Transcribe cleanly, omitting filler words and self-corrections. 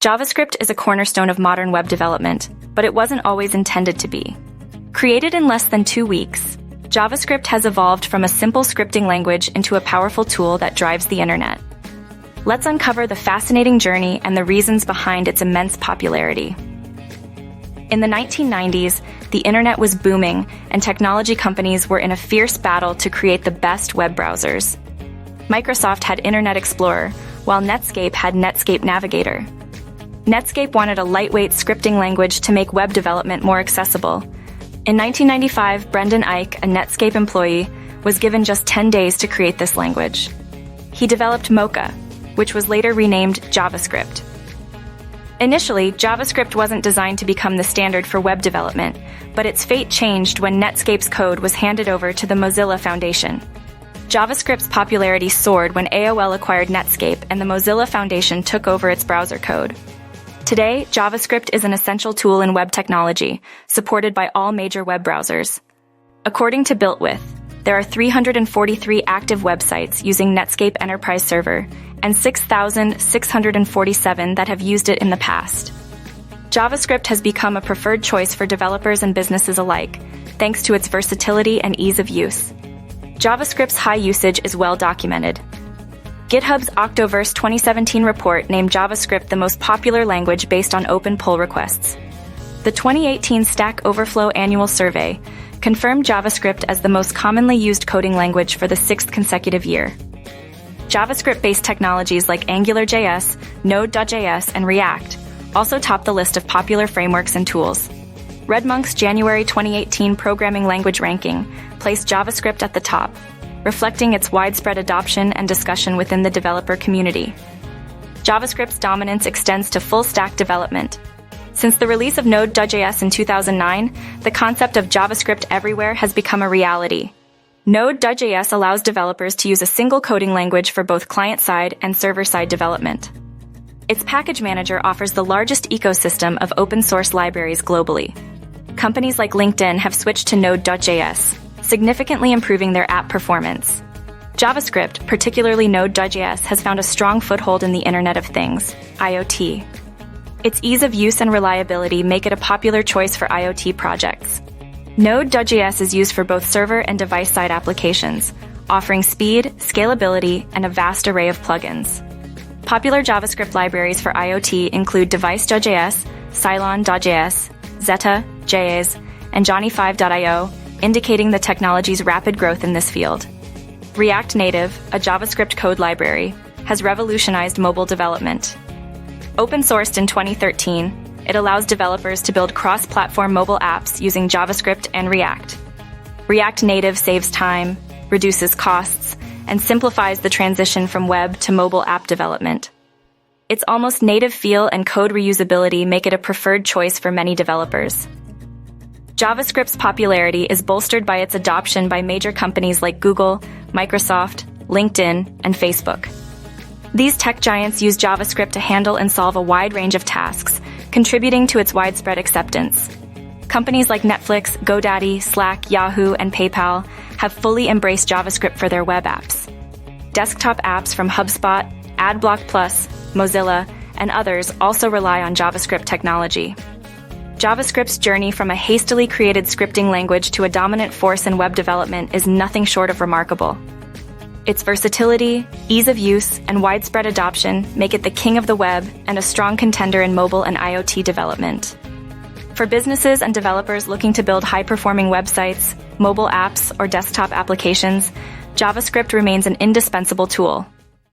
JavaScript is a cornerstone of modern web development, but it wasn't always intended to be. Created in less than 2 weeks, JavaScript has evolved from a simple scripting language into a powerful tool that drives the internet. Let's uncover the fascinating journey and the reasons behind its immense popularity. In the 1990s, the internet was booming, and technology companies were in a fierce battle to create the best web browsers. Microsoft had Internet Explorer, while Netscape had Netscape Navigator. Netscape wanted a lightweight scripting language to make web development more accessible. In 1995, Brendan Eich, a Netscape employee, was given just 10 days to create this language. He developed Mocha, which was later renamed JavaScript. Initially, JavaScript wasn't designed to become the standard for web development, but its fate changed when Netscape's code was handed over to the Mozilla Foundation. JavaScript's popularity soared when AOL acquired Netscape and the Mozilla Foundation took over its browser code. Today, JavaScript is an essential tool in web technology, supported by all major web browsers. According to BuiltWith, there are 343 active websites using Netscape Enterprise Server, and 6,647 that have used it in the past. JavaScript has become a preferred choice for developers and businesses alike, thanks to its versatility and ease of use. JavaScript's high usage is well documented. GitHub's Octoverse 2017 report named JavaScript the most popular language based on open pull requests. The 2018 Stack Overflow annual survey confirmed JavaScript as the most commonly used coding language for the 6th consecutive year. JavaScript-based technologies like AngularJS, Node.js, and React also top the list of popular frameworks and tools. RedMonk's January 2018 programming language ranking placed JavaScript at the top, reflecting its widespread adoption and discussion within the developer community. JavaScript's dominance extends to full-stack development. Since the release of Node.js in 2009, the concept of JavaScript everywhere has become a reality. Node.js allows developers to use a single coding language for both client-side and server-side development. Its package manager offers the largest ecosystem of open-source libraries globally. Companies like LinkedIn have switched to Node.js, significantly improving their app performance. JavaScript, particularly Node.js, has found a strong foothold in the Internet of Things, IoT. Its ease of use and reliability make it a popular choice for IoT projects. Node.js is used for both server and device-side applications, offering speed, scalability, and a vast array of plugins. Popular JavaScript libraries for IoT include Device.js, Cylon.js, Zeta.js, and Johnny5.io, indicating the technology's rapid growth in this field. React Native, a JavaScript code library, has revolutionized mobile development. Open-sourced in 2013, it allows developers to build cross-platform mobile apps using JavaScript and React. React Native saves time, reduces costs, and simplifies the transition from web to mobile app development. Its almost native feel and code reusability make it a preferred choice for many developers. JavaScript's popularity is bolstered by its adoption by major companies like Google, Microsoft, LinkedIn, and Facebook. These tech giants use JavaScript to handle and solve a wide range of tasks, contributing to its widespread acceptance. Companies like Netflix, GoDaddy, Slack, Yahoo, and PayPal have fully embraced JavaScript for their web apps. Desktop apps from HubSpot, AdBlock Plus, Mozilla, and others also rely on JavaScript technology. JavaScript's journey from a hastily created scripting language to a dominant force in web development is nothing short of remarkable. Its versatility, ease of use, and widespread adoption make it the king of the web and a strong contender in mobile and IoT development. For businesses and developers looking to build high-performing websites, mobile apps, or desktop applications, JavaScript remains an indispensable tool.